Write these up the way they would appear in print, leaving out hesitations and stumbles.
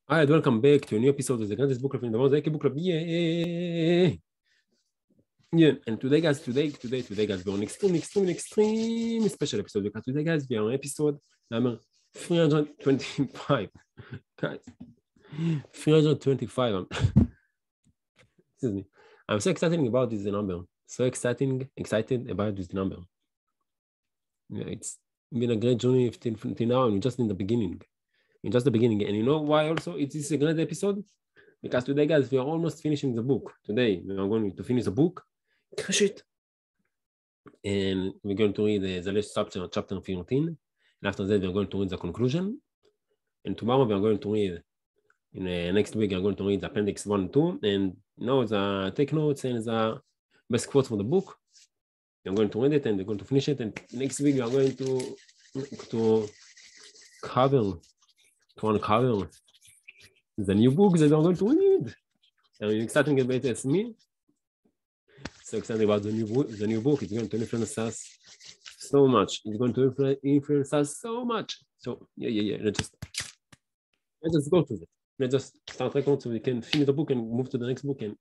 Hi, and welcome back to a new episode of the greatest book club in the world, the book club. Yeah. And today, guys, we're on extreme special episode because today, guys, we are on episode number 325. Guys, 325. Excuse me. I'm so excited about this number. Excited about this number. Yeah, it's been a great journey till now, and we're just in the beginning. And you know why also it is a great episode? Because today, guys, we are almost finishing the book. Today, we are going to finish the book, crush it, and we're going to read the last chapter 15. And after that, we're going to read the conclusion. And tomorrow, we are going to read, next week, we are going to read appendix 1 and 2. And the take notes and the best quotes for the book. We're going to read it and we're going to finish it. And next week, we are going to uncover the new book that we're going to read. Are you excited about it as me? So excited about the new book. It's going to influence us so much. It's going to influence us so much. So yeah. Let's just go to it. Let's just start recording so we can finish the book and move to the next book and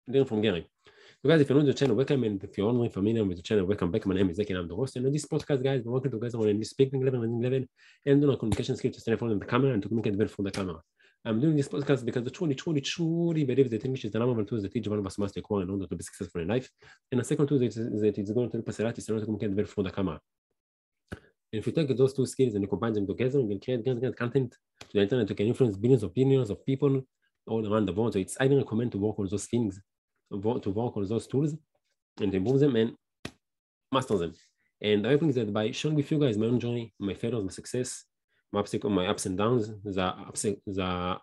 learn from Gary. So guys, if you're new to the channel, welcome, and if you're already familiar with the channel, welcome back. My name is Zeki and I'm the host. And on this podcast, guys, we're working together on this speaking level, reading level, and on our communication skills to stand in front of the camera and to communicate well from the camera. I'm doing this podcast because I truly believe that English is the number one tool that each one of us must acquire in order to be successful in life. And the second tool is that it's going to help us a lot is to communicate well from the camera. And if you take those two skills and you combine them together, you can create great content to the internet. You can influence billions of people all around the world. So it's highly recommend to work on those things, to work on those tools and improve them and master them. And I think that by sharing with you guys my own journey, my failures, my success, my ups and downs, the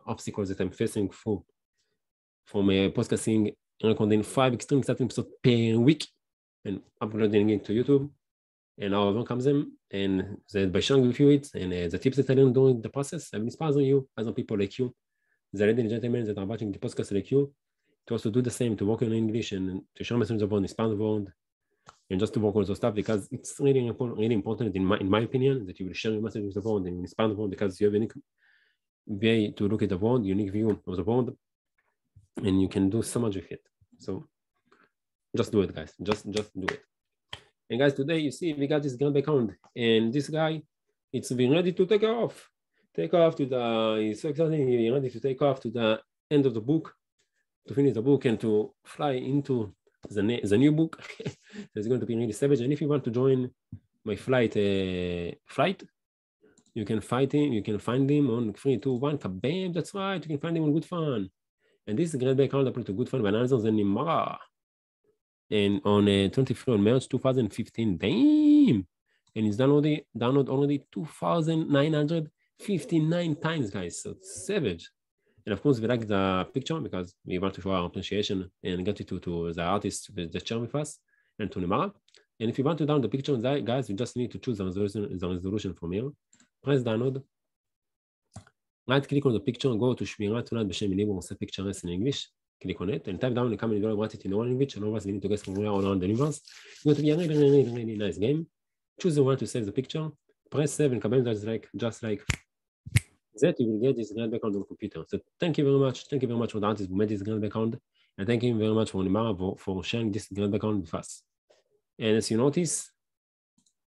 obstacles that I'm facing through from podcasting, recording 5 extreme exciting episodes per week and uploading it to YouTube, and how I overcome them, and that by sharing with you it and the tips that I learned during the process, I'm inspiring you, other people like you, the ladies and gentlemen that are watching the podcast like you, to also do the same, to work in English and to share messages about inspire the world. And just to work on those stuff, because it's really important in my opinion, that you will share your message with the world and inspire the world, because you have a unique way to look at the world, unique view of the world, and you can do so much with it. So just do it, guys. Just do it. And guys, today you see we got this grand background, and this guy, it's been ready to take off. He's so excited. He's ready to take off to the end of the book, to finish the book and to fly into the new book. It's going to be really savage. And if you want to join my flight, you can find him on 3, 2, 1, kabam. That's right. You can find him on Good Fun. And this is a great background up to Good Fun by none other than Nimara. And on 23 on March 2015, damn. And it's download already 2,959 times, guys. So it's savage. And of course, we like the picture because we want to show our appreciation and gratitude to the artist that share with us and to Nimara. And if you want to download the picture, guys, you just need to choose the resolution from here. Press download. Right click on the picture and go to Shmirat Tunat B'Shem Inibur and say pictures in English. Click on it and type down the comment below what it in all language, and all of us need to guess from where all around the universe. It's going to be a really nice game. Choose the one to save the picture. Press save and comment just like that. You will get this grand background on the computer. So thank you very much. Thank you very much for the artist who made this grand background, and thank you very much for Nimara for sharing this grand background with us. And as you notice,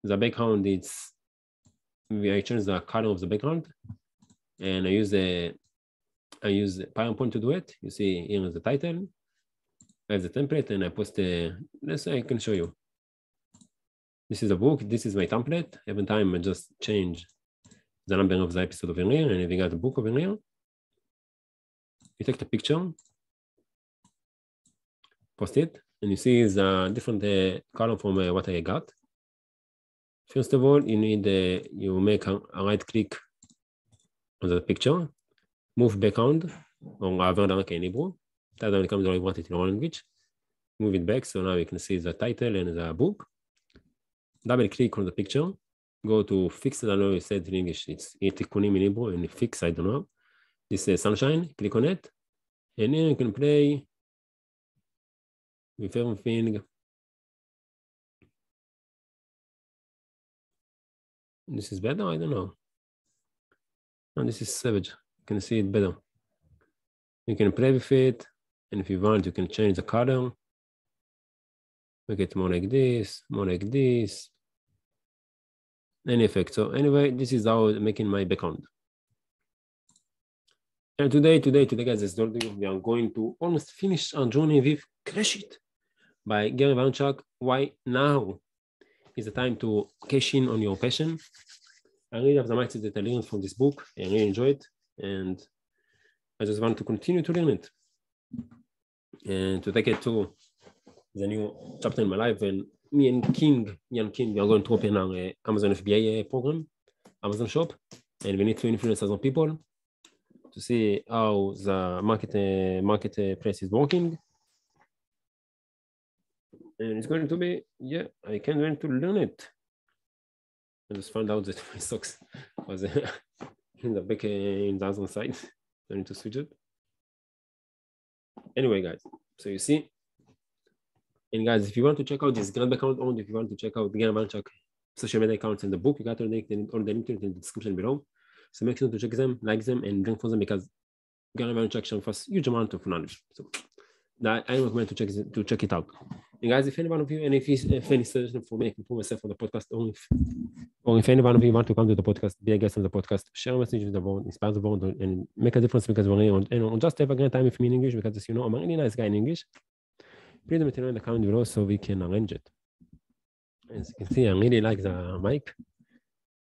the background I changed the color of the background, and I use PowerPoint to do it. You see here is the title. I have the template, and I post let's say I can show you. This is the book. This is my template. Every time I just change the number of the episode over here, and we got the book over here. You take the picture, post it, and you see the different color from what I got. First of all, you need you make a right click on the picture, move background, or avant like in Hebrew. That only comes when you want it in all language. Move it back, so now you can see the title and the book. Double click on the picture. Go to fix. I don't know. You said in English. It's Itikunim in Hebrew, and fix. I don't know. This is sunshine. Click on it, and then you can play with everything. This is better. I don't know. No, this is savage. You can see it better. You can play with it, and if you want, you can change the color. Make it more like this, any effect. So anyway, this is how I'm making my background. And today, guys, as I told you, we are going to almost finish our journey with Crash It by Gary Vaynerchuk. Why now is the time to cash in on your passion? I really have the mindset that I learned from this book. I really enjoy it, and I just want to continue to learn it and to take it to the new chapter in my life. And me and Ian King, we are going to open our Amazon FBA program, Amazon shop, and we need to influence other people to see how the marketplace is working. And it's going to be, yeah, I can't wait to learn it. I just found out that my socks was in the back in the other side. I need to switch it. Anyway, guys, so you see, and guys, if you want to check out this grand account, or if you want to check out Gary Vaynerchuk social media accounts in the book, you got all the link in the description below. So make sure to check them, like them, and drink for them, because Gary Vaynerchuk shares with us a huge amount of knowledge. So I recommend to check it out. And guys, if any one of you, and if any suggestion for me to improve myself for the podcast, or if any one of you want to come to the podcast, be a guest on the podcast, share a message with the world, inspire the world, and make a difference, because we're on, and just have a great time with me in English, because you know I'm a really nice guy in English. Please let me know in the comment below so we can arrange it. As you can see, I really like the mic.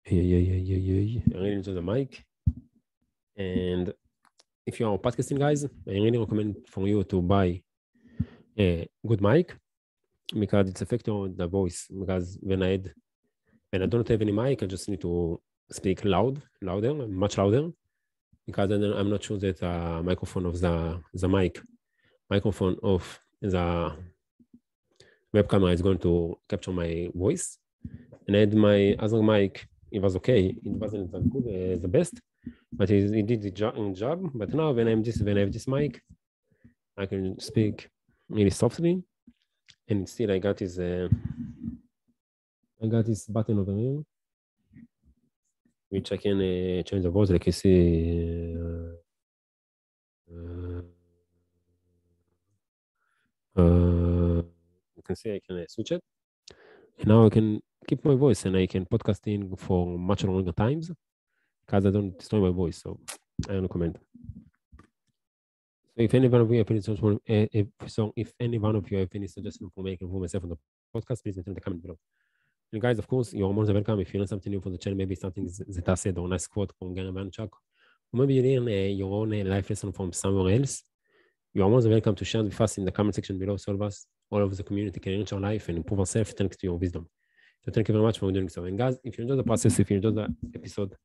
I really enjoy the mic. And if you are podcasting, guys, I really recommend for you to buy a good mic, because it's affecting the voice. Because when I don't have any mic, I just need to speak louder, much louder, because then I'm not sure that the microphone of the microphone of the web camera is going to capture my voice. And I had my other mic, it was okay. It wasn't that good, the best, but it did the job. But now when I have this mic, I can speak really softly, and still I got this button over here, which I can change the voice, like you see. You can see I can switch it, and now I can keep my voice, and I can podcasting for much longer times, because I don't destroy my voice. So I recommend. So if any one of you have any suggestion for making for myself on the podcast, please enter in the comment below. And guys, of course, you're more than welcome if you learn something new for the channel, maybe something that I said, or a nice quote from Gary Vaynerchuk, or maybe you learn your own life lesson from somewhere else. You are more than welcome to share with us in the comment section below, so all of the community can enrich our life and improve ourselves thanks to your wisdom. So thank you very much for doing so. And guys, if you enjoy the process, if you enjoy the episode,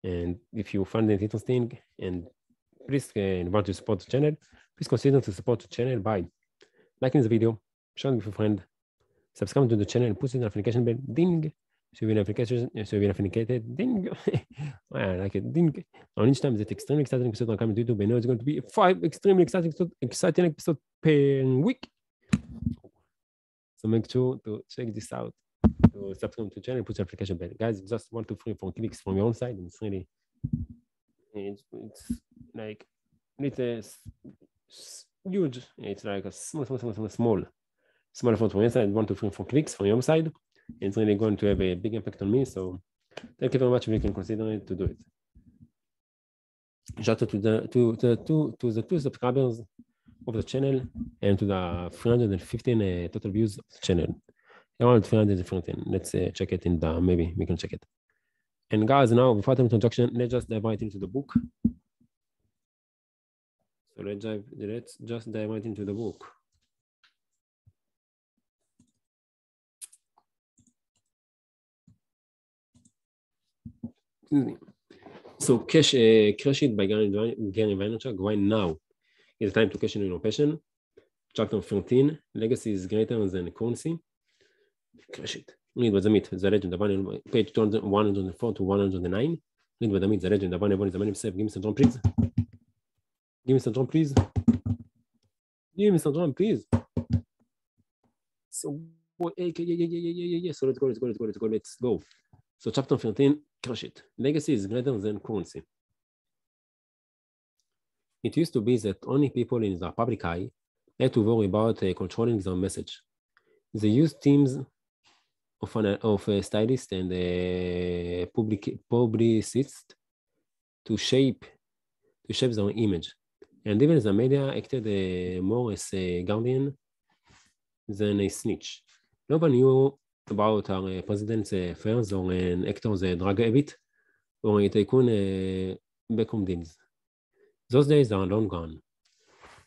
and if you find it interesting, and please want to support the channel, please consider to support the channel by liking the video, sharing with a friend, subscribe to the channel, and push the notification bell, ding, so you'll be notified, ding. I like it, ding. On each time that extremely exciting episode on coming to YouTube, I know it's going to be 5 extremely exciting episodes per week. So make sure to check this out, to subscribe to the channel, put the notification bell. Guys, just 1, 2, 3, 4 clicks from your own side, and it's really, it's like, it's huge. It's like a small phone from your side, 1, 2, 3, 4 clicks from your own side. It's really going to have a big impact on me. So thank you very much if you can consider it to do it. Shout out to the 2 subscribers of the channel, and to the 315 total views of the channel. Around 315. Let's check it in the, maybe we can check it. And guys, now without an introduction, let's just dive right into the book. So let's just dive right into the book. So Crash It by Gary Vaynerchuk. Right now is the time to cash in your passion. Chapter 13, legacy is greater than currency. Crash it. Read what the myth, the legend, page 104 to 109. Read what the myth, the legend, the one is the man himself. Give me some drum, please. Give me some drum, please. Give me some drum, please. So, yeah. So let's go. So chapter 13, Crash It. Legacy is greater than currency. It used to be that only people in the public eye had to worry about controlling their message. They used teams of stylists and publicists to shape their image. And even the media acted more as a guardian than a snitch. Nobody knew about our president's affairs or an actor's drug habit or a tycoon backroom deals. Those days are long gone,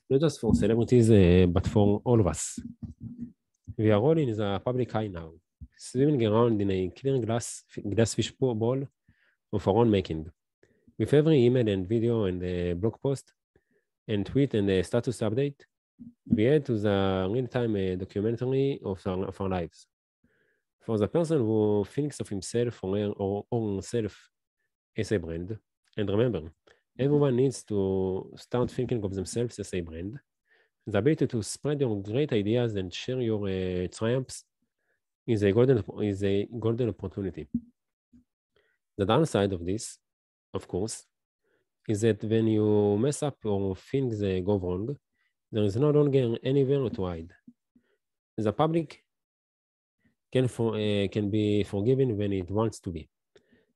not just for celebrities, but for all of us. We are all in the public eye now, swimming around in a clear glass fish bowl of our own making, with every email and video and blog post and tweet and status update, we add to the real-time documentary of our lives. For the person who thinks of himself or herself as a brand, and remember, everyone needs to start thinking of themselves as a brand, the ability to spread your great ideas and share your triumphs is a golden opportunity. The downside of this, of course, is that when you mess up or things go wrong, there is no longer anywhere to hide. The public can be forgiven when it wants to be,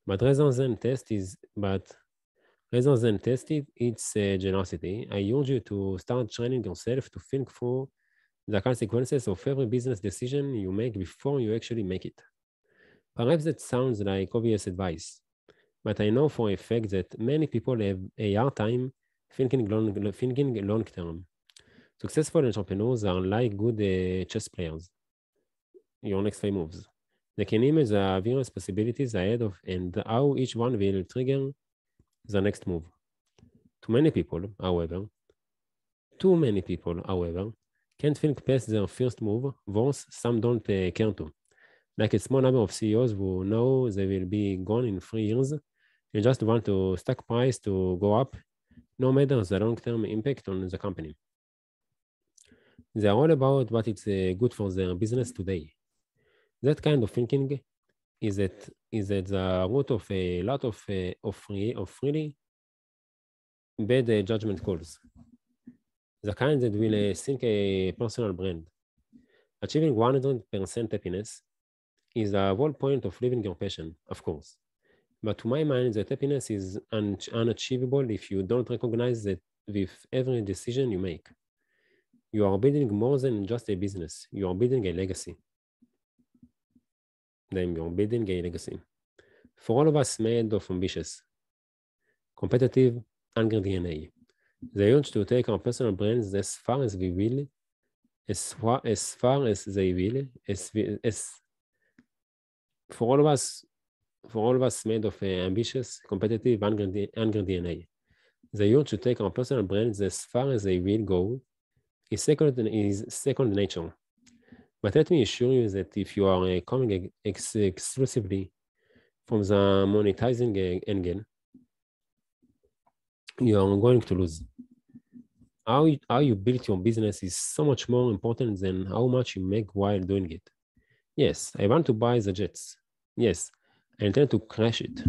but rather than test its generosity, I urge you to start training yourself to think through the consequences of every business decision you make before you actually make it. Perhaps that sounds like obvious advice, but I know for a fact that many people have a hard time thinking long term. Successful entrepreneurs are like good chess players. Your next 5 moves. They can image the various possibilities ahead of and how each one will trigger the next move. Too many people, however, can't think past their first move. Worse, some don't care to. Like a small number of CEOs who know they will be gone in 3 years and just want to stock price to go up, no matter the long-term impact on the company. They are all about what it's good for their business today. That kind of thinking is at the root of a lot of really bad judgment calls. The kind that will sink a personal brand. Achieving 100% happiness is the whole point of living your passion, of course. But to my mind, that happiness is unachievable if you don't recognize that with every decision you make. You are building more than just a business. You are building a legacy. You're building a legacy. For all of us made of ambitious, competitive, angry DNA, the urge to take our personal brands as far as we will, for all of us made of ambitious, competitive, angry DNA. The urge to take our personal brands as far as they will go is second nature. But let me assure you that if you are coming exclusively from the monetizing angle, you are going to lose. How you build your business is so much more important than how much you make while doing it. Yes, I want to buy the jets. Yes, I intend to crash it.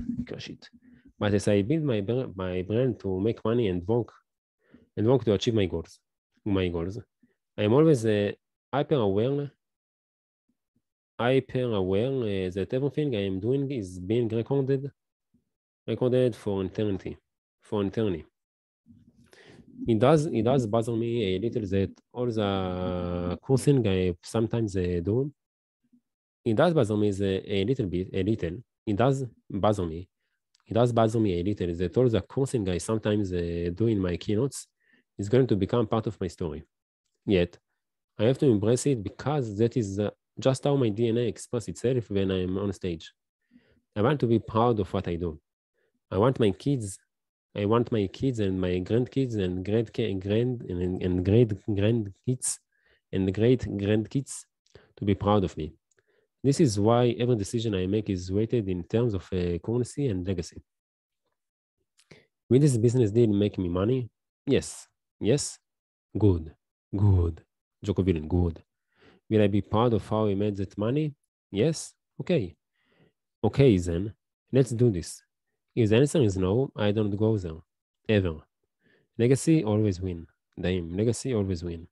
But as I build my brand to make money and work to achieve my goals, I am always hyper aware that everything I am doing is being recorded for eternity. It does bother me a little that all the cursing I sometimes do. It does bother me a little. It does bother me a little that all the cursing I sometimes do in my keynotes is going to become part of my story. Yet, I have to embrace it because that is just how my DNA expresses itself when I'm on stage. I want to be proud of what I do. I want my kids and my grandkids and great grandkids to be proud of me. This is why every decision I make is weighted in terms of currency and legacy. Will this business deal make me money? Yes. Good. Joko Villain, good. Will I be proud of how I made that money? Yes. Okay, then let's do this. If the answer is no, I don't go there, ever. Legacy always win. Damn, legacy always win.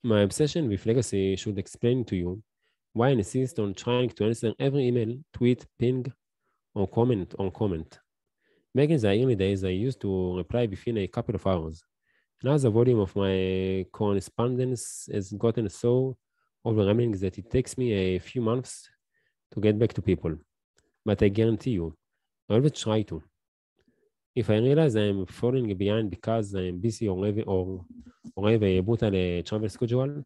My obsession with legacy should explain to you why I insist on trying to answer every email, tweet, ping, or comment. Back in the early days, I used to reply within a couple of hours. Now the volume of my correspondence has gotten so overwhelming that it takes me a few months to get back to people. But I guarantee you, I always try to. If I realize I'm falling behind because I'm busy or have a brutal travel schedule,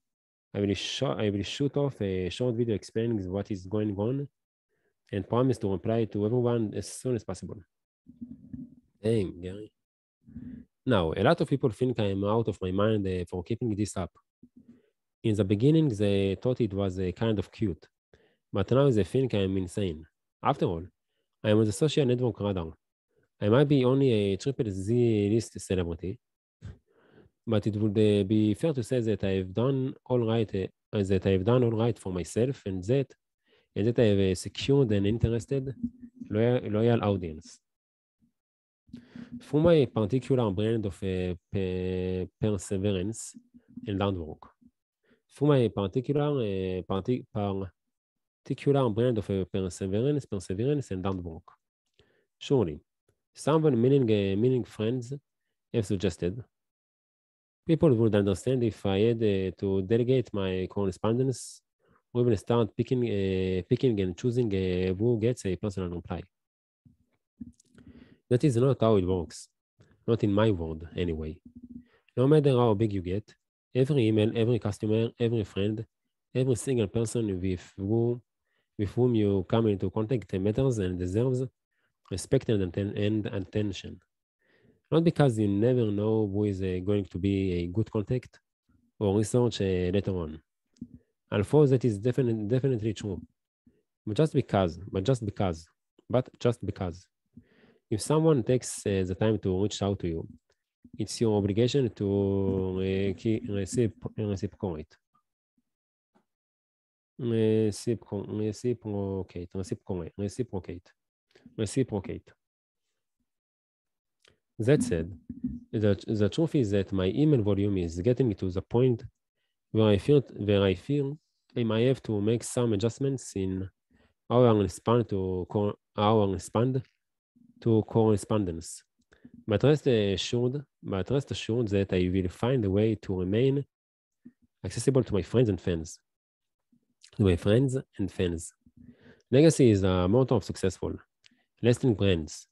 I will shoot off a short video explaining what is going on and promise to reply to everyone as soon as possible. Dang, Gary. Now, a lot of people think I'm out of my mind for keeping this up. In the beginning, they thought it was kind of cute, but now they think I'm insane. After all, I'm on the social network radar. I might be only a triple Z list celebrity, but it would be fair to say that I've done all right, for myself, and that I have a secured and interested, loyal audience. Through my particular brand of perseverance and hard work. Through my particular brand of perseverance and hard work. Surely, someone meaning friends have suggested people would understand if I had to delegate my correspondence or even start picking and choosing who gets a personal reply. That is not how it works. Not in my world, anyway. No matter how big you get, every email, every customer, every friend, every single person with whom you come into contact matters and deserves respect and attention. Not because you never know who is going to be a good contact or research later on. Although that is definitely true. But just because. If someone takes the time to reach out to you, it's your obligation to reciprocate. Reciprocate. That said, the truth is that my email volume is getting to the point where I feel I might have to make some adjustments in how I respond to correspondence. But rest assured that I will find a way to remain accessible to my friends and fans. Legacy is a motto of successful, lasting brands.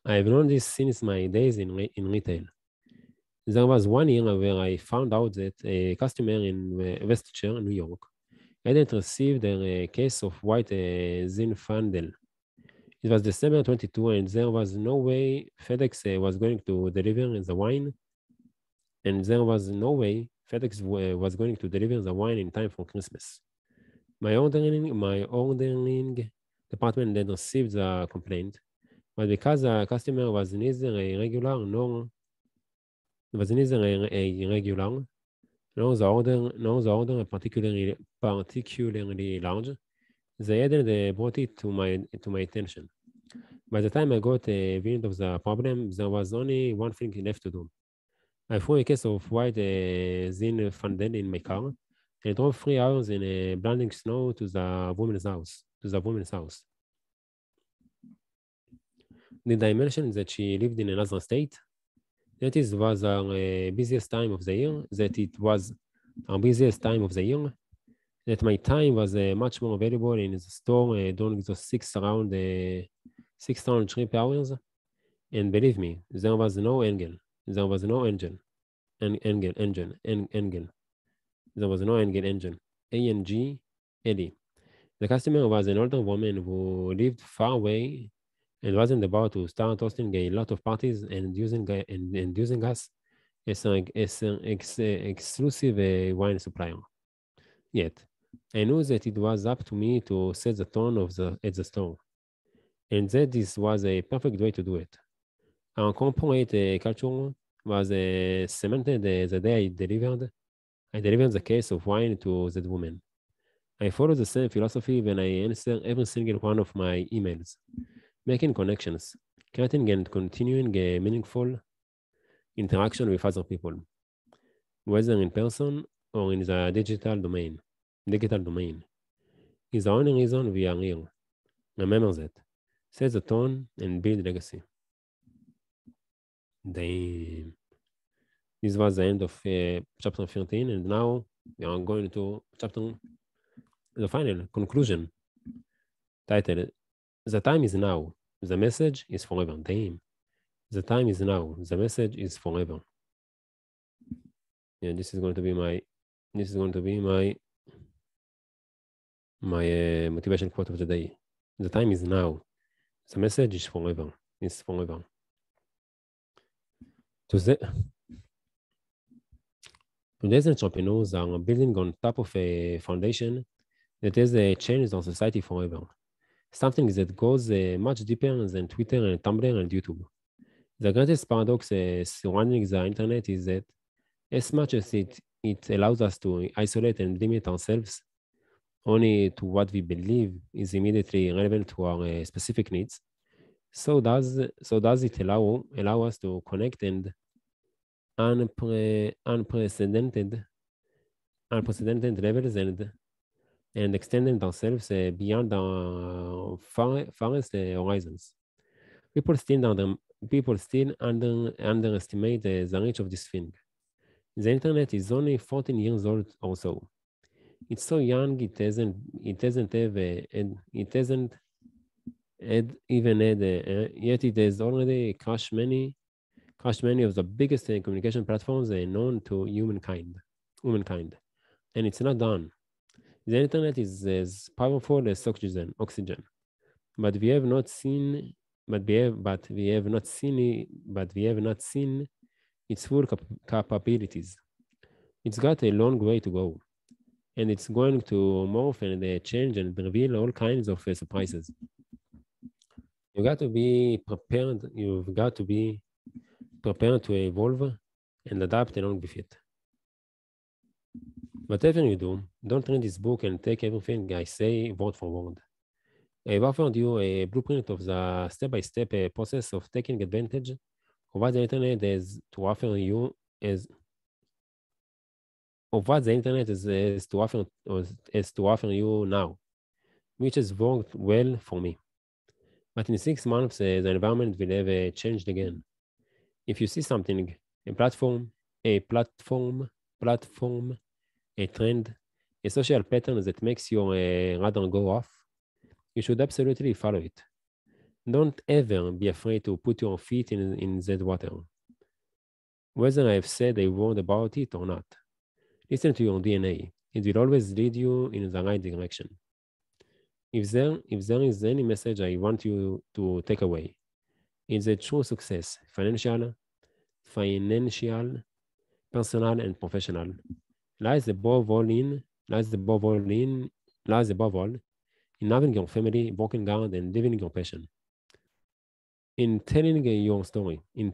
I've known this since my days in retail. There was one year where I found out that a customer in Westchester, New York, hadn't received their case of white Zinfandel. It was December 22, and there was no way FedEx was going to deliver the wine. And there was no way FedEx was going to deliver the wine in time for Christmas. My ordering department then received the complaint, but because the customer was neither a regular nor the order particularly large, they hadn't brought it to my attention. By the time I got wind of the problem, there was only one thing left to do. I threw a case of white Zinfandel in my car and drove 3 hours in a blinding snow to the woman's house. Did I mention that she lived in another state? That was our busiest time of the year. That my time was much more available in the store during those 6 round trip hours. And believe me, there was no engine. There was no engine. A-N-G-L-E. The customer was an older woman who lived far away and wasn't about to start hosting a lot of parties and using us as an exclusive wine supplier. Yet, I knew that it was up to me to set the tone at the store, and that this was a perfect way to do it. Our corporate culture was cemented the day I delivered the case of wine to that woman. I followed the same philosophy when I answer every single one of my emails, making connections, creating and continuing a meaningful interaction with other people, whether in person or in the digital domain. Is the only reason we are here. Remember that. Set the tone and build legacy. Damn. This was the end of chapter 13, and now we are going to the final conclusion. Title: The time is now. The message is forever. Damn. The time is now. The message is forever. Yeah, this is going to be my motivation quote of the day. The time is now. The message is forever. It's forever. Today's entrepreneurs are building on top of a foundation that has changed our society forever. Something that goes much deeper than Twitter and Tumblr and YouTube. The greatest paradox surrounding the internet is that as much as it allows us to isolate and limit ourselves only to what we believe is immediately relevant to our specific needs, so does it allow us to connect and unprecedented levels and extending ourselves beyond our farthest horizons. People still underestimate the reach of this thing. The internet is only 14 years old or so. It's so young. It hasn't even had yet it has already crushed many of the biggest communication platforms known to humankind. And it's not done. The internet is as powerful as oxygen, but we have not seen its full capabilities. It's got a long way to go, and it's going to morph and change and reveal all kinds of surprises. You've got to be prepared to evolve and adapt along with it. Whatever you do, don't read this book and take everything I say word for word. I've offered you a blueprint of the step-by-step process of taking advantage of what the internet has to offer you now, which has worked well for me. But in 6 months, the environment will have changed again. If you see something, a platform, a trend, a social pattern that makes your radar go off, you should absolutely follow it. Don't ever be afraid to put your feet in that water. Whether I've said a word about it or not, listen to your DNA. It will always lead you in the right direction. If there is any message I want you to take away, it's that true success, financial, personal, and professional, lies above all in having your family, working hard, and living your passion. In telling your story, in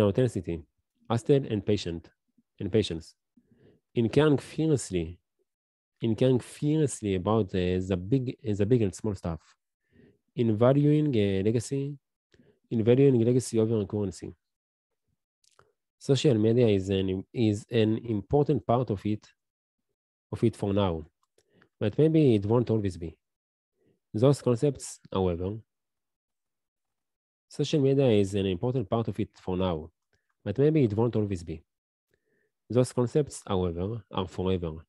authenticity, hustle, and patience, in caring fiercely about the big and small stuff, in valuing legacy over currency. Social media is an important part of it for now, but maybe it won't always be. Those concepts, however, social media is an important part of it for now, but maybe it won't always be. Those concepts, however, are forever.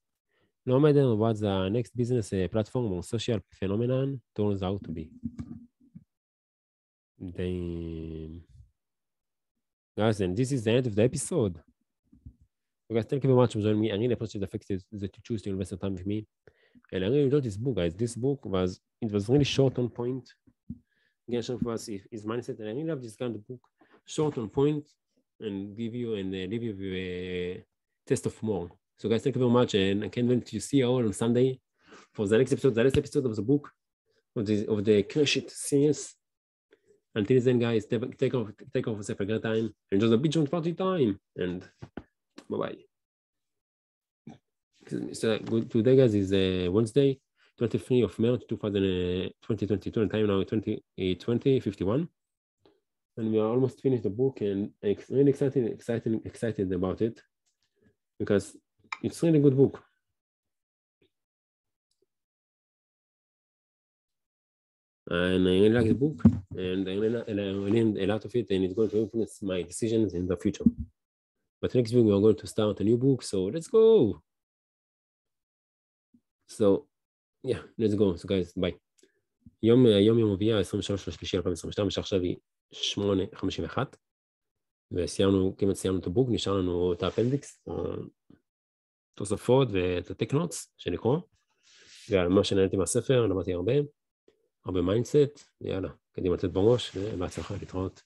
No matter what the next business platform or social phenomenon turns out to be. Guys, and this is the end of the episode. So guys, thank you very much for joining me. I really appreciate the fact that you choose to invest your time with me. And I really enjoyed this book, guys. This book was really short on point. Again, for us his mindset, and I really love this kind of book, short on point, and leave you with a taste of more. So guys, thank you very much, and I can't wait to see you all on Sunday for the next episode of the book of the Crash It series. Until then, guys, take off yourself a great time, and just a big joint party time, and bye bye. So today, guys, is Wednesday. 23 of March 2022, and time now 20:51. And we are almost finished the book, and I'm really excited about it because it's really good book. And I really like the book, and I learned a lot of it, and it's going to influence my decisions in the future. But next week we are going to start a new book, so let's go. So yeah, let's go. So guys, bye. יום רביעי, 23/3/2022, שעכשיו היא 8:51, וסיימנו, כמעט סיימנו את הבוק, נשאר לנו את האפנדיקס, התוספות ואת הטק נוטס שנקרא, ומה שנהניתי מהספר, למדתי הרבה מיינדסט, יאללה, קדימה לתת בראש, ובהצלחה להתראות.